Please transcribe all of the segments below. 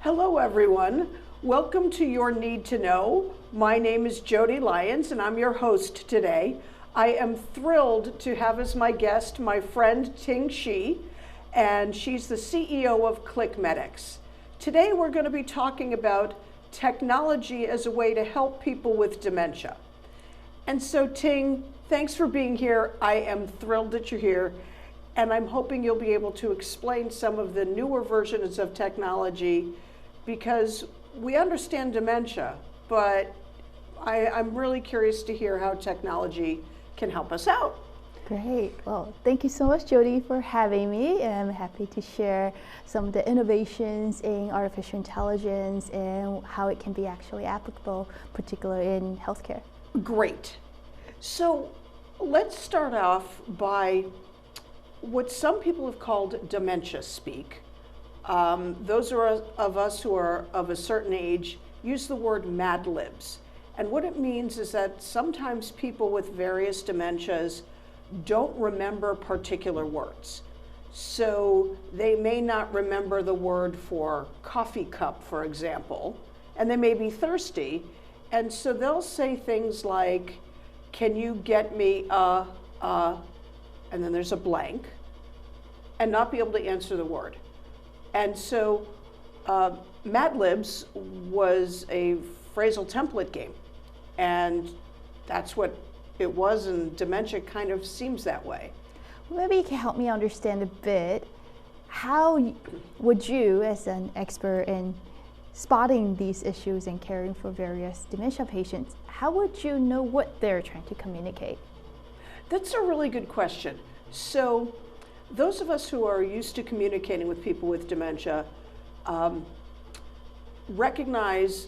Hello, everyone. Welcome to Your Need to Know. My name is Jodi Lyons, and I'm your host today. I am thrilled to have as my guest my friend Ting Shi, and she's the CEO of ClickMedics. Today, we're going to be talking about technology as a way to help people with dementia. And so, Ting, thanks for being here. I am thrilled that you're here, and I'm hoping you'll be able to explain some of the newer versions of technology, because we understand dementia, but I'm really curious to hear how technology can help us out. Great. Well, thank you so much, Jodi, for having me. I'm happy to share some of the innovations in artificial intelligence and how it can be actually applicable, particularly in healthcare. Great. So let's start off by what some people have called dementia speak. Those of us who are of a certain age use the word Mad Libs. And what it means is that sometimes people with various dementias don't remember particular words. So they may not remember the word for coffee cup, for example, and they may be thirsty. And so they'll say things like, can you get me and then there's a blank, and not be able to answer the word. And so Mad Libs was a phrasal template game, and that's what it was, and dementia kind of seems that way. Maybe you can help me understand a bit. How would you, as an expert in spotting these issues and caring for various dementia patients, how would you know what they're trying to communicate? That's a really good question. So those of us who are used to communicating with people with dementia recognize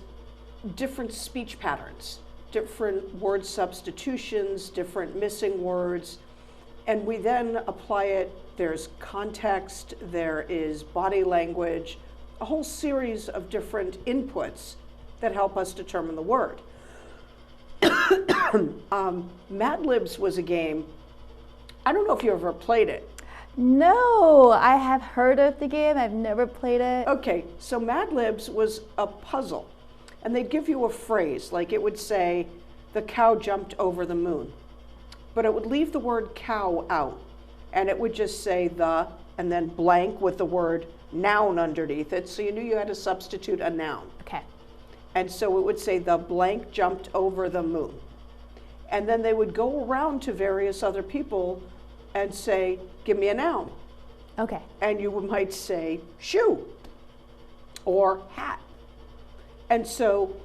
different speech patterns, different word substitutions, different missing words, and we then apply it. There's context, there is body language, a whole series of different inputs that help us determine the word. Mad Libs was a game. I don't know if you ever played it. No, I have heard of the game. I've never played it. Okay, so Mad Libs was a puzzle, and they'd give you a phrase, like it would say, the cow jumped over the moon. But it would leave the word cow out, and it would just say the, and then blank with the word noun underneath it, so you knew you had to substitute a noun. Okay. And so it would say the blank jumped over the moon. And then they would go around to various other people and say, give me a noun. Okay. And you might say shoe or hat. And so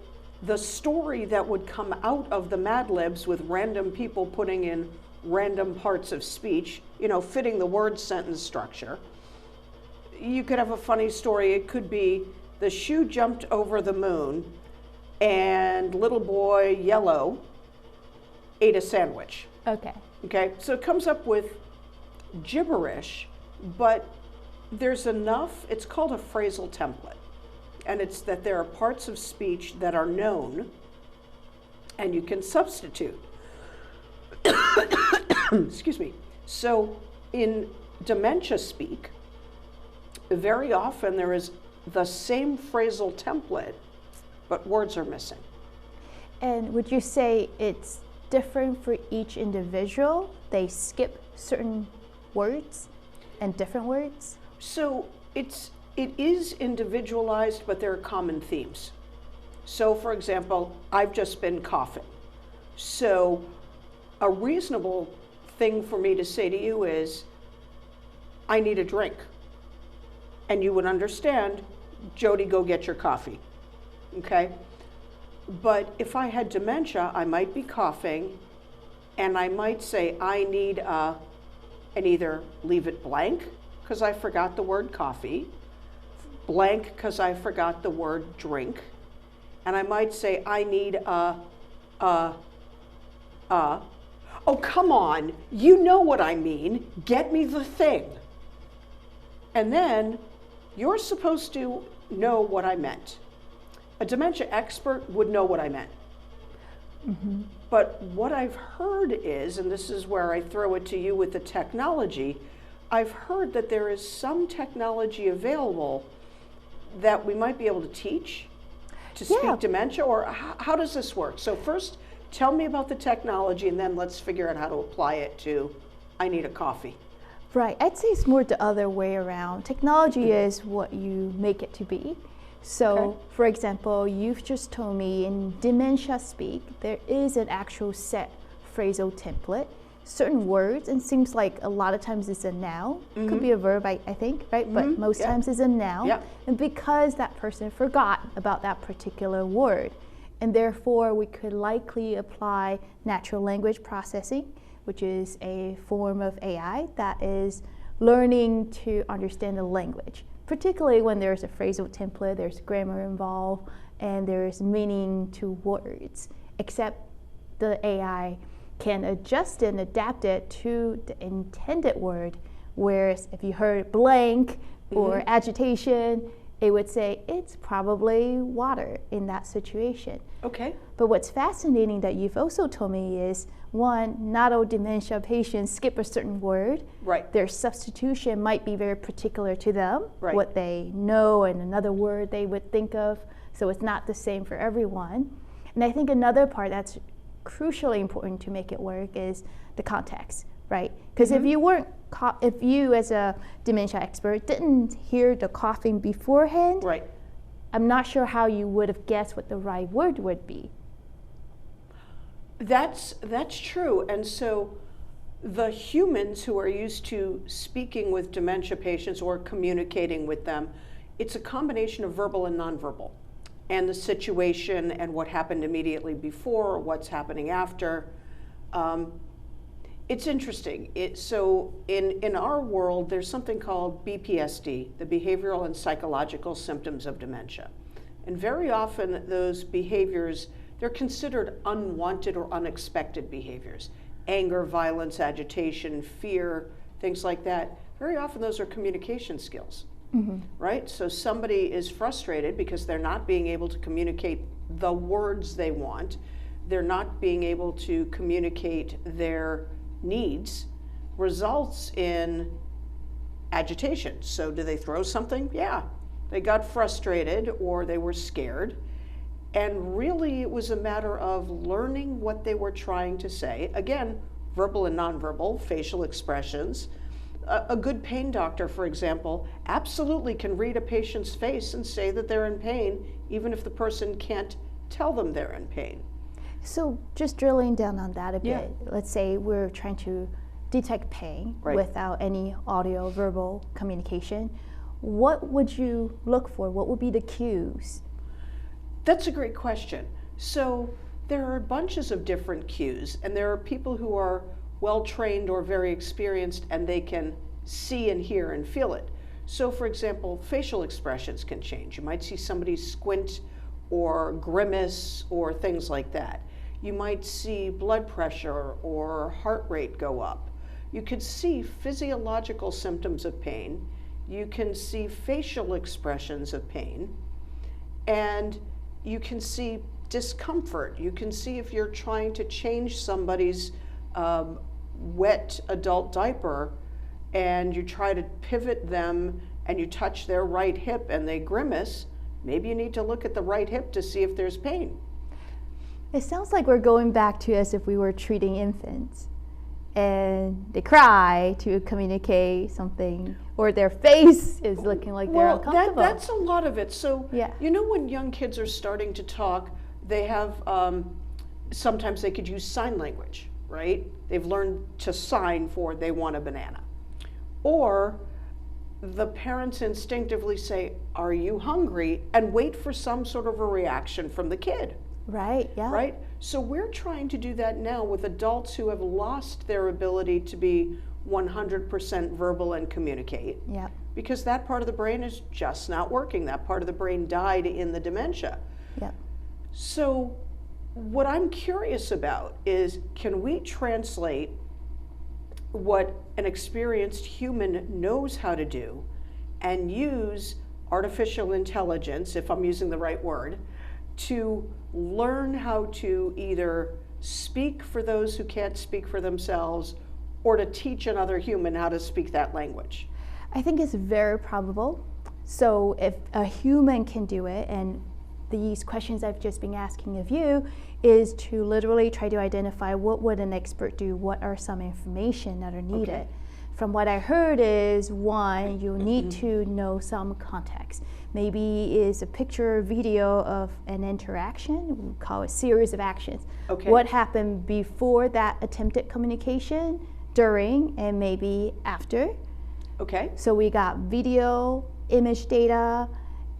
the story that would come out of the Mad Libs, with random people putting in random parts of speech, fitting the word sentence structure, you could have a funny story. It could be the shoe jumped over the moon and little boy yellow ate a sandwich. Okay. Okay, so it comes up with gibberish, but there's enough. It's called a phrasal template, and it's that there are parts of speech that are known and you can substitute. Excuse me. So in dementia speak, very often there is the same phrasal template, but words are missing. And would you say it's different for each individual? They skip certain words and different words? So it is individualized, but there are common themes. So for example, I've just been coughing. So a reasonable thing for me to say to you is, I need a drink. And you would understand, Jodi, go get your coffee. Okay? But if I had dementia, I might be coughing, and I might say, I need and either leave it blank, because I forgot the word coffee, blank because I forgot the word drink, and I might say, I need oh, come on, you know what I mean, get me the thing. And then you're supposed to know what I meant. A dementia expert would know what I meant. Mm-hmm. But what I've heard is, and this is where I throw it to you with the technology, I've heard that there is some technology available that we might be able to teach to Yeah. speak dementia, or how does this work? So first, tell me about the technology, and then let's figure out how to apply it to, I need a coffee. Right. I'd say it's more the other way around. Technology is what you make it to be. So, Okay. for example, you've just told me in dementia speak, there is an actual set phrasal template, certain words, and seems like a lot of times it's a noun. Could be a verb, I think, right? But most Yeah. times it's a noun. Yeah. And because that person forgot about that particular word, and therefore we could likely apply natural language processing, which is a form of AI that is learning to understand the language, particularly when there's a phrasal template, there's grammar involved, and there's meaning to words, except the AI can adjust it and adapt it to the intended word. Whereas if you heard blank or agitation, it would say it's probably water in that situation. Okay. But what's fascinating that you've also told me is, one, not all dementia patients skip a certain word. Right. Their substitution might be very particular to them, Right. what they know and another word they would think of. So it's not the same for everyone. And I think another part that's crucially important to make it work is the context, right? Because if you weren't, if you as a dementia expert didn't hear the coughing beforehand, Right. I'm not sure how you would have guessed what the right word would be. That's true. And so the humans who are used to speaking with dementia patients or communicating with them, it's a combination of verbal and nonverbal, and the situation and what happened immediately before, what's happening after. It's interesting. So in our world, there's something called BPSD, the behavioral and psychological symptoms of dementia. And very often those behaviors, they're considered unwanted or unexpected behaviors. Anger, violence, agitation, fear, things like that. Very often those are communication skills, right? So somebody is frustrated because they're not being able to communicate the words they want. They're not being able to communicate their needs, results in agitation. So do they throw something? Yeah. They got frustrated or they were scared. And really it was a matter of learning what they were trying to say. Again, verbal and nonverbal, facial expressions. A good pain doctor, for example, absolutely can read a patient's face and say that they're in pain, even if the person can't tell them they're in pain. So just drilling down on that a bit, Yeah. let's say we're trying to detect pain Right. without any audio verbal communication. What would you look for? What would be the cues? That's a great question. So there are bunches of different cues, and there are people who are well trained or very experienced and they can see and hear and feel it. So for example, facial expressions can change. You might see somebody squint or grimace or things like that. You might see blood pressure or heart rate go up. You could see physiological symptoms of pain. You can see facial expressions of pain. And you can see discomfort. You can see if you're trying to change somebody's wet adult diaper and you try to pivot them and you touch their right hip and they grimace, maybe you need to look at the right hip to see if there's pain. It sounds like we're going back to as if we were treating infants and they cry to communicate something, or their face is looking like they're uncomfortable. That's a lot of it. So, Yeah. you know, when young kids are starting to talk, they have, sometimes they could use sign language, right? They've learned to sign for they want a banana. Or the parents instinctively say, "Are you hungry?" and wait for some sort of a reaction from the kid. Right, yeah. Right? So we're trying to do that now with adults who have lost their ability to be 100% verbal and communicate. Yeah. Because that part of the brain is just not working. That part of the brain died in the dementia. Yeah. So what I'm curious about is, can we translate what an experienced human knows how to do and use artificial intelligence, if I'm using the right word, to learn how to either speak for those who can't speak for themselves or to teach another human how to speak that language? I think it's very probable. So if a human can do it, and these questions I've just been asking of you is to literally try to identify what would an expert do, what are some information that are needed. Okay. From what I heard is, one, you need to know some context. Maybe is a picture or video of an interaction, we call it series of actions. Okay. What happened before that attempted communication, during, and maybe after. Okay. So we got video, image data,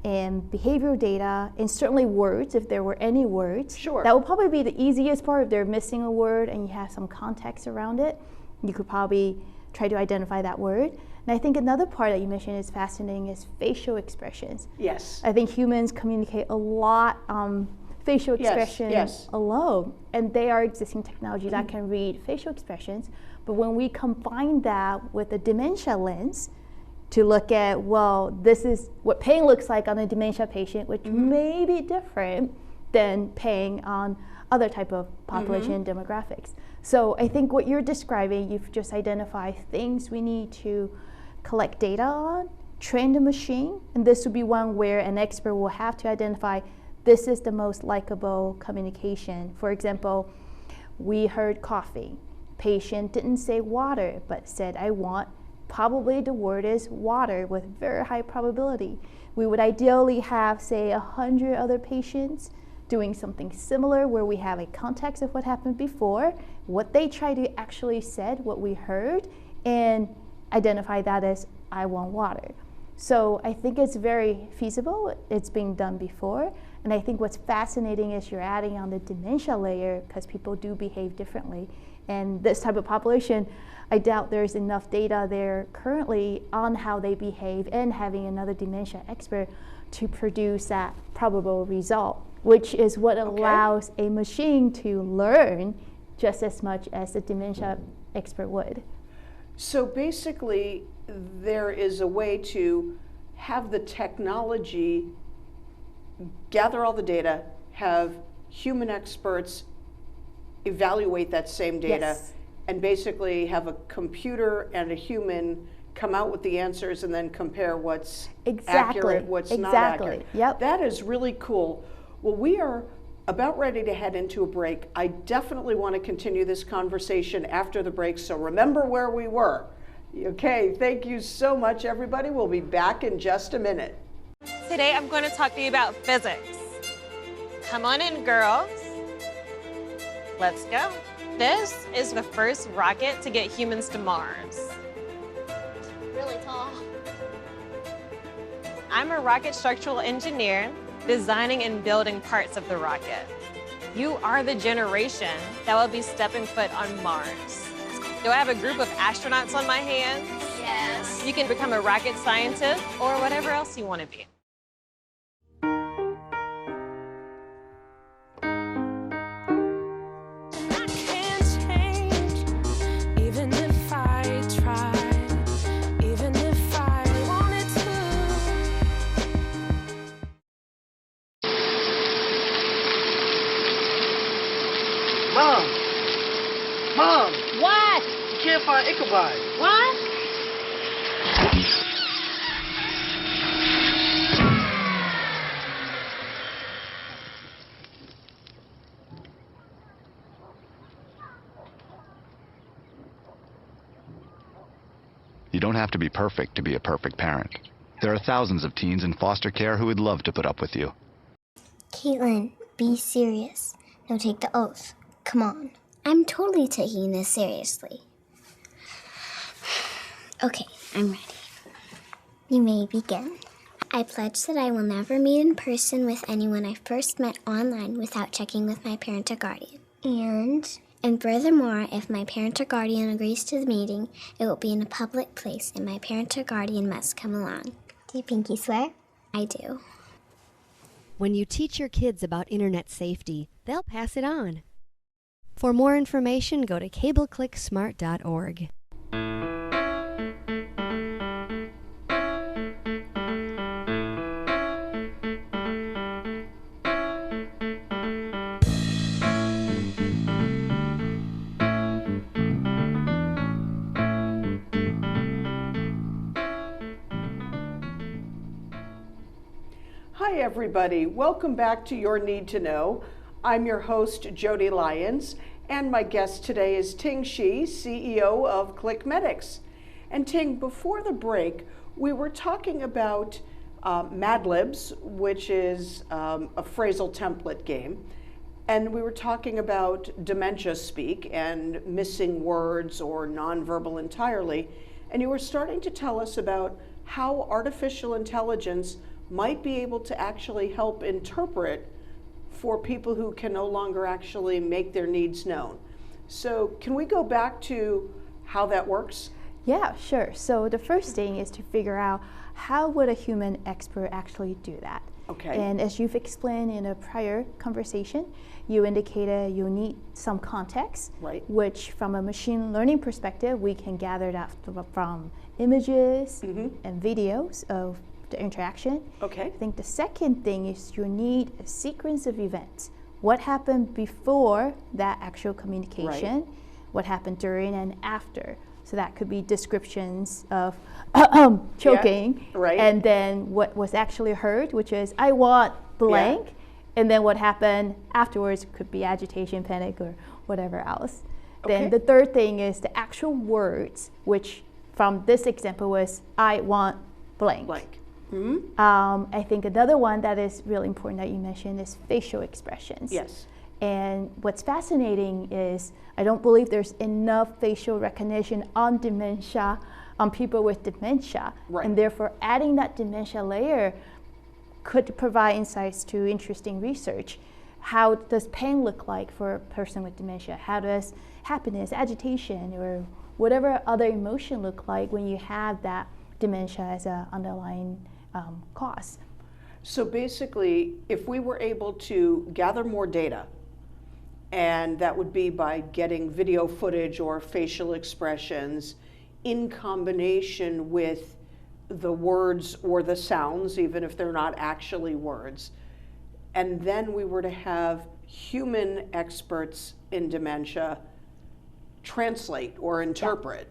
and behavioral data, and certainly words, if there were any words. Sure. That would probably be the easiest part. If they're missing a word and you have some context around it, you could probably try to identify that word. And I think another part that you mentioned is fascinating is facial expressions. Yes. I think humans communicate a lot facial expressions alone, and they are existing technology that can read facial expressions. But when we combine that with a dementia lens to look at, well, this is what pain looks like on a dementia patient, which may be different than pain on other type of population demographics. So I think what you're describing, you've just identified things we need to collect data on, train the machine, and this would be one where an expert will have to identify this is the most likable communication. For example, we heard coffee. Patient didn't say water, but said, I want, probably the word is water with very high probability. We would ideally have, say, 100 other patients doing something similar where we have a context of what happened before, what they tried to actually said, what we heard, and identify that as, I want water. So I think it's very feasible. It's being done before. And I think what's fascinating is you're adding on the dementia layer because people do behave differently. And this type of population, I doubt there's enough data there currently on how they behave, and having another dementia expert to produce that probable result, which is what allows a machine to learn just as much as a dementia expert would. So basically, there is a way to have the technology gather all the data, have human experts evaluate that same data, and basically have a computer and a human come out with the answers and then compare what's accurate, what's not accurate. Yep. That is really cool. Well, we are about ready to head into a break. I definitely want to continue this conversation after the break, so remember where we were. Okay, thank you so much, everybody. We'll be back in just a minute. Today I'm going to talk to you about physics. Come on in, girls. Let's go. This is the first rocket to get humans to Mars. Really tall. I'm a rocket structural engineer, designing and building parts of the rocket. You are the generation that will be stepping foot on Mars. Do I have a group of astronauts on my hands? Yes. You can become a rocket scientist or whatever else you want to be. Mom! What? You can't find Ichabod. What? You don't have to be perfect to be a perfect parent. There are thousands of teens in foster care who would love to put up with you. Caitlin, be serious. Now take the oath. Come on. I'm totally taking this seriously. Okay, I'm ready. You may begin. I pledge that I will never meet in person with anyone I first met online without checking with my parent or guardian. And furthermore, if my parent or guardian agrees to the meeting, it will be in a public place and my parent or guardian must come along. Do you pinky swear? I do. When you teach your kids about internet safety, they'll pass it on. For more information, go to cableclicksmart.org. Hi everybody, welcome back to Your Need to Know. I'm your host, Jodi Lyons, and my guest today is Ting Shi, CEO of ClickMedics. And Ting, before the break, we were talking about Mad Libs, which is a phrasal template game, and we were talking about dementia speak and missing words or nonverbal entirely, and you were starting to tell us about how artificial intelligence might be able to actually help interpret for people who can no longer actually make their needs known. So can we go back to how that works? Yeah, sure. So the first thing is to figure out how would a human expert actually do that. Okay. And as you've explained in a prior conversation, you indicated you need some context, Right. which from a machine learning perspective, we can gather that from images and videos of the interaction. Okay. I think the second thing is you need a sequence of events. What happened before that actual communication, what happened during and after. So that could be descriptions of choking, right. and then what was actually heard, which is, I want blank, and then what happened afterwards could be agitation, panic, or whatever else. Okay. Then the third thing is the actual words, which from this example was, I want blank. Blank. I think another one that is really important that you mentioned is facial expressions. Yes. And what's fascinating is I don't believe there's enough facial recognition on dementia, on people with dementia. Right. And therefore adding that dementia layer could provide insights to interesting research. How does pain look like for a person with dementia? How does happiness, agitation, or whatever other emotion look like when you have that dementia as an underlying cause? So basically, if we were able to gather more data, and that would be by getting video footage or facial expressions in combination with the words or the sounds, even if they're not actually words, and then we were to have human experts in dementia translate or interpret,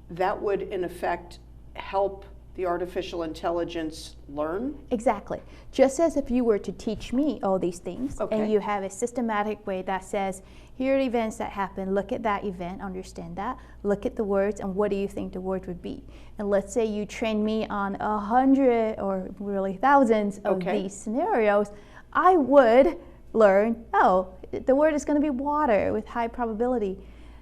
that would in effect help the artificial intelligence learn? Exactly. Just as if you were to teach me all these things, Okay. and you have a systematic way that says, here are the events that happen, look at that event, understand that, look at the words, and what do you think the word would be? And let's say you train me on 100 or really thousands of Okay. these scenarios, I would learn, oh, the word is going to be water with high probability.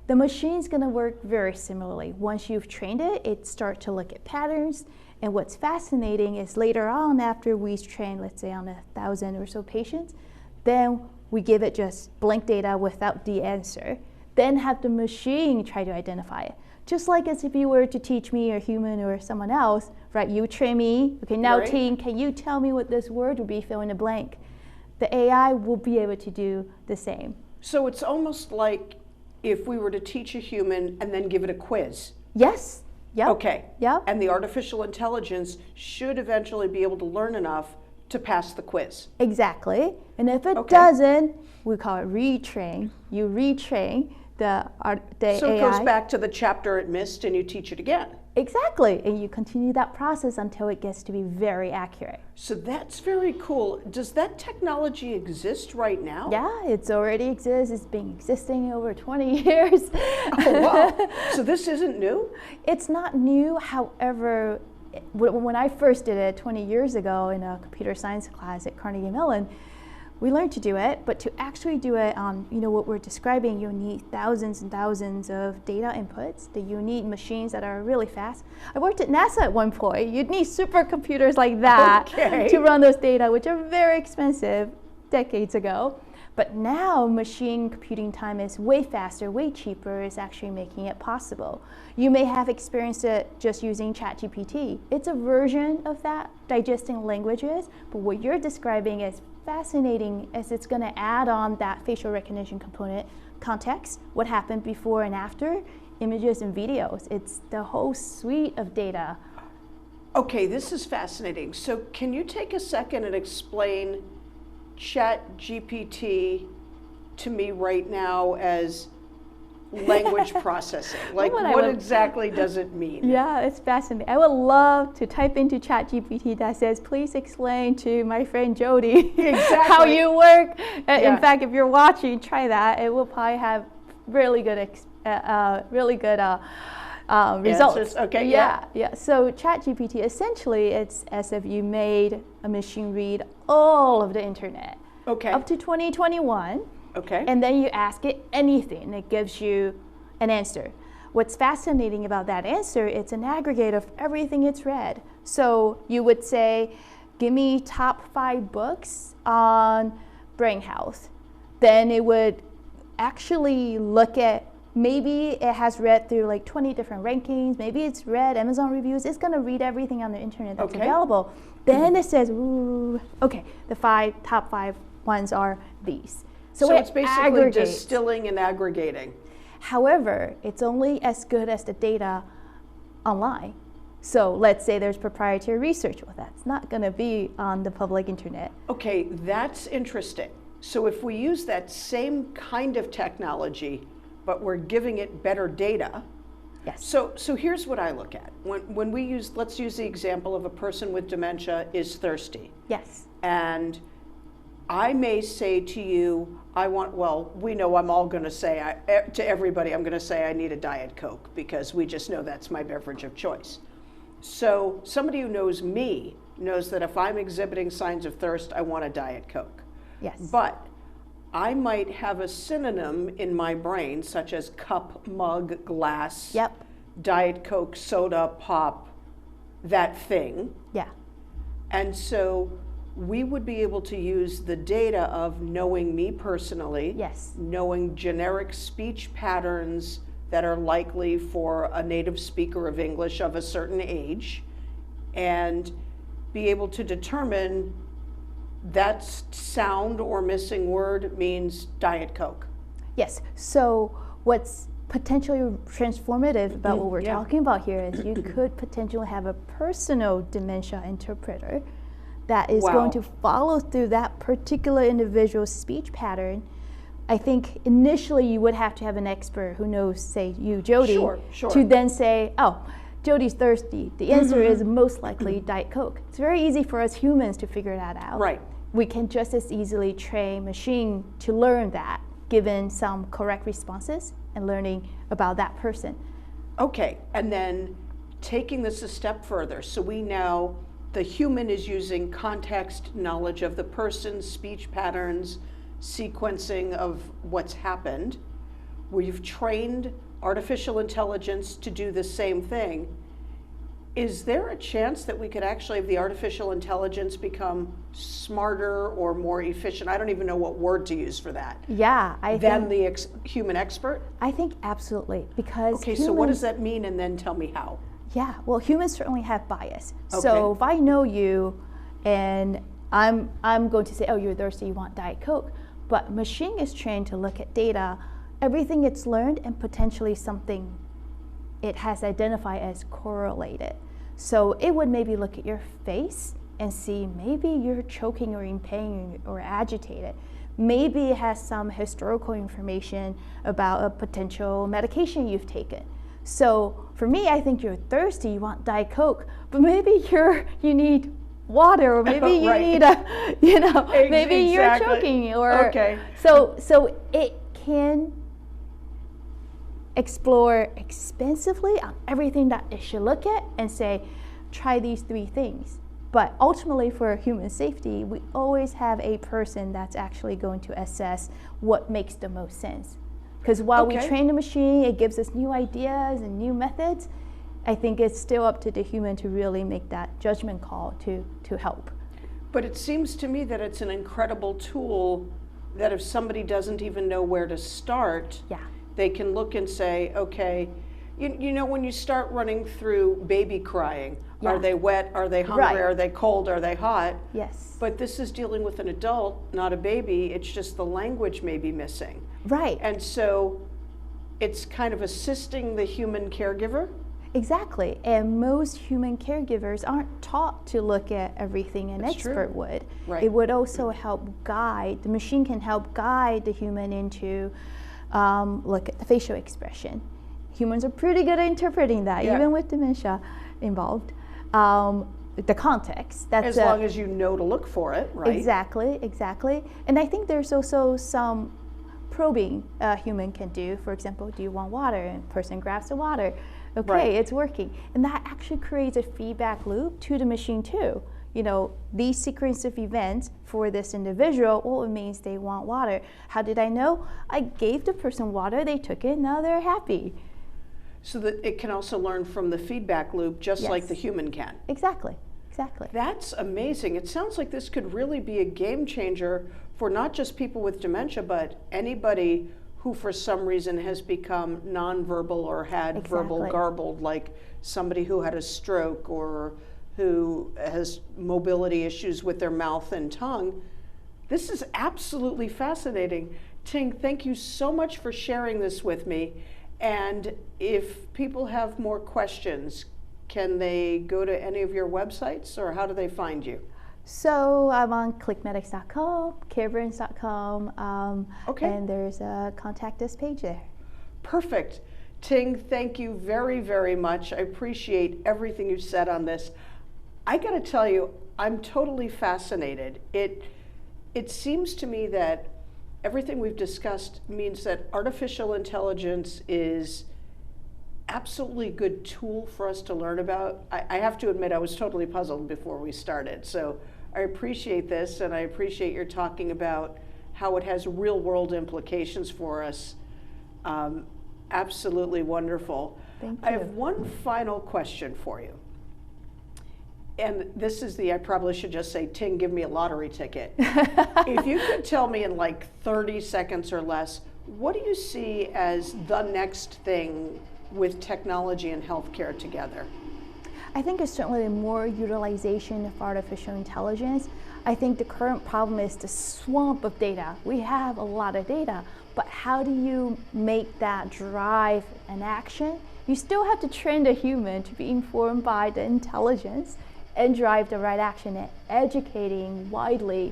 The machine's going to work very similarly. Once you've trained it, it starts to look at patterns. And what's fascinating is later on, after we train, let's say on 1,000 or so patients, then we give it just blank data without the answer, then have the machine try to identify it. Just like as if you were to teach me or human or someone else, right? You train me, okay, now Right. team, can you tell me what this word would be, fill in the blank? The AI will be able to do the same. So it's almost like if we were to teach a human and then give it a quiz. Yes, yep. Okay. Yep. And the artificial intelligence should eventually be able to learn enough to pass the quiz. Exactly. And if it Okay. doesn't, we call it retrain. You retrain the So it AI. goes back to the chapter it missed and you teach it again. Exactly. And you continue that process until it gets to be very accurate. So that's very cool. Does that technology exist right now? Yeah, it's already exists. It's been existing over 20 years. Oh, wow. So this isn't new? It's not new. However, when I first did it 20 years ago in a computer science class at Carnegie Mellon, we learned to do it, but to actually do it on, what we're describing, you need thousands and thousands of data inputs. That you need machines that are really fast. I worked at NASA at one point. You'd need supercomputers like that Okay. to run those data, which are very expensive decades ago. But now machine computing time is way faster, way cheaper, is actually making it possible. You may have experienced it just using ChatGPT. It's a version of that, digesting languages, but what you're describing is fascinating as it's going to add on that facial recognition component, context, what happened before and after, images and videos. It's the whole suite of data. Okay, this is fascinating. So can you take a second and explain ChatGPT to me right now as language processing? Like, What I what would- exactly does it mean? Yeah, it's fascinating. I would love to type into ChatGPT that says, please explain to my friend Jodi how Exactly. you work. Yeah. In fact, if you're watching, try that. It will probably have really good results. Answers. Okay, Yeah. So ChatGPT, essentially, it's as if you made a machine read all of the internet Okay. up to 2021. Okay. And then you ask it anything, it gives you an answer. What's fascinating about that answer, it's an aggregate of everything it's read. So you would say, give me top 5 books on brain health. Then it would actually look at, maybe it has read through like 20 different rankings, maybe it's read Amazon reviews, it's gonna read everything on the internet that's Okay. available. Then it says, ooh, okay, the top 5 ones are these. So it it's basically aggregates. distilling and aggregating. However, it's only as good as the data online. So let's say there's proprietary research. Well, that's not going to be on the public internet. Okay, that's interesting. So if we use that same kind of technology, but we're giving it better data. Yes. So here's what I look at. When we use, let's use the example of a person with dementia is thirsty. Yes. And I may say to you, we know I'm all going to say, to everybody, I'm going to say I need a Diet Coke because we just know that's my beverage of choice. So somebody who knows me knows that if I'm exhibiting signs of thirst, I want a Diet Coke. Yes. But I might have a synonym in my brain, such as cup, mug, glass, Yep. Diet Coke, soda, pop, that thing. Yeah. And so we would be able to use the data of knowing me personally, Yes. knowing generic speech patterns that are likely for a native speaker of English of a certain age, and be able to determine that sound or missing word means Diet Coke. Yes. So what's potentially transformative about what we're Yeah. talking about here is you could potentially have a personal dementia interpreter that is Wow. going to follow through that particular individual's speech pattern. I think initially you would have to have an expert who knows, say you, Jodi, Sure. to then say, oh, Jodi's thirsty. The answer is most likely Diet Coke. It's very easy for us humans to figure that out. Right. We can just as easily train machine to learn that, given some correct responses and learning about that person. Okay, and then taking this a step further, so we now, the human is using context, knowledge of the person's speech patterns, sequencing of what's happened. We've trained artificial intelligence to do the same thing. Is there a chance that we could actually have the artificial intelligence become smarter or more efficient? I don't even know what word to use for that. Yeah, Than the human expert? I think absolutely, because Okay, so what does that mean, and then tell me how? Yeah, well, humans certainly have bias. Okay. So if I know you, and I'm going to say, oh, you're thirsty, you want Diet Coke, but machine is trained to look at data, everything it's learned, and potentially something it has identified as correlated. So it would maybe look at your face and see maybe you're choking or in pain or agitated. Maybe it has some historical information about a potential medication you've taken. So for me, I think you're thirsty, you want Diet Coke, but maybe you need water, or maybe you Right. need maybe you're Exactly. choking, or Okay. So it can explore extensively on everything that it should look at and say, try these 3 things. But ultimately, for human safety, we always have a person that's actually going to assess what makes the most sense. Because while we Okay. train the machine, it gives us new ideas and new methods. I think it's still up to the human to really make that judgment call to help. But it seems to me that it's an incredible tool that if somebody doesn't even know where to start, Yeah. they can look and say, okay, you know, when you start running through baby crying, Yeah. are they wet, are they hungry, Right. are they cold, are they hot? Yes. But this is dealing with an adult, not a baby. It's just the language may be missing. Right. And so it's kind of assisting the human caregiver. Exactly. And most human caregivers aren't taught to look at everything an That's expert true. would. Right. It would also help guide, the machine can help guide the human into look at the facial expression. Humans are pretty good at interpreting that, Yeah. even with dementia involved. The context. That's As long as you know to look for it, right? Exactly, exactly. And I think there's also some probing a human can do. For example, do you want water? And person grabs the water. Okay, Right. it's working. And that actually creates a feedback loop to the machine too. You know, these sequence of events for this individual, well, it means they want water. How did I know? I gave the person water, they took it, now they're happy. So that it can also learn from the feedback loop just like Yes. the human can. Exactly, exactly. That's amazing. It sounds like this could really be a game changer for not just people with dementia, but anybody who for some reason has become nonverbal or had verbal Exactly. garbled, like somebody who had a stroke or who has mobility issues with their mouth and tongue. This is absolutely fascinating. Ting, thank you so much for sharing this with me. And if people have more questions, can they go to any of your websites, or how do they find you? So I'm on clickmedics.com, careburns.com, Okay. and there's a contact us page there. Perfect. Ting, thank you very, very much. I appreciate everything you said on this. I got to tell you, I'm totally fascinated. It seems to me that everything we've discussed means that artificial intelligence is absolutely good tool for us to learn about. I have to admit, I was totally puzzled before we started. So I appreciate this, and I appreciate your talking about how it has real world implications for us. Absolutely wonderful. Thank I you. have one final question for you. And this is I probably should just say, Ting, give me a lottery ticket. If you could tell me in like 30 seconds or less, what do you see as the next thing with technology and healthcare together? I think it's certainly more utilization of artificial intelligence. I think the current problem is the swamp of data. We have a lot of data, but how do you make that drive an action? You still have to train the human to be informed by the intelligence and drive the right action, and educating widely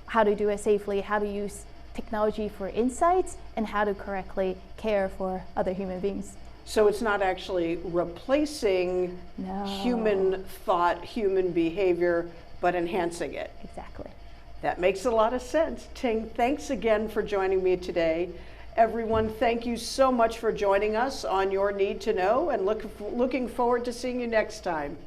how to do it safely, how to use technology for insights, and how to correctly care for other human beings. So it's not actually replacing No. human thought, human behavior, but enhancing it. Exactly. That makes a lot of sense. Ting, thanks again for joining me today. Everyone, thank you so much for joining us on Your Need to Know, and looking forward to seeing you next time.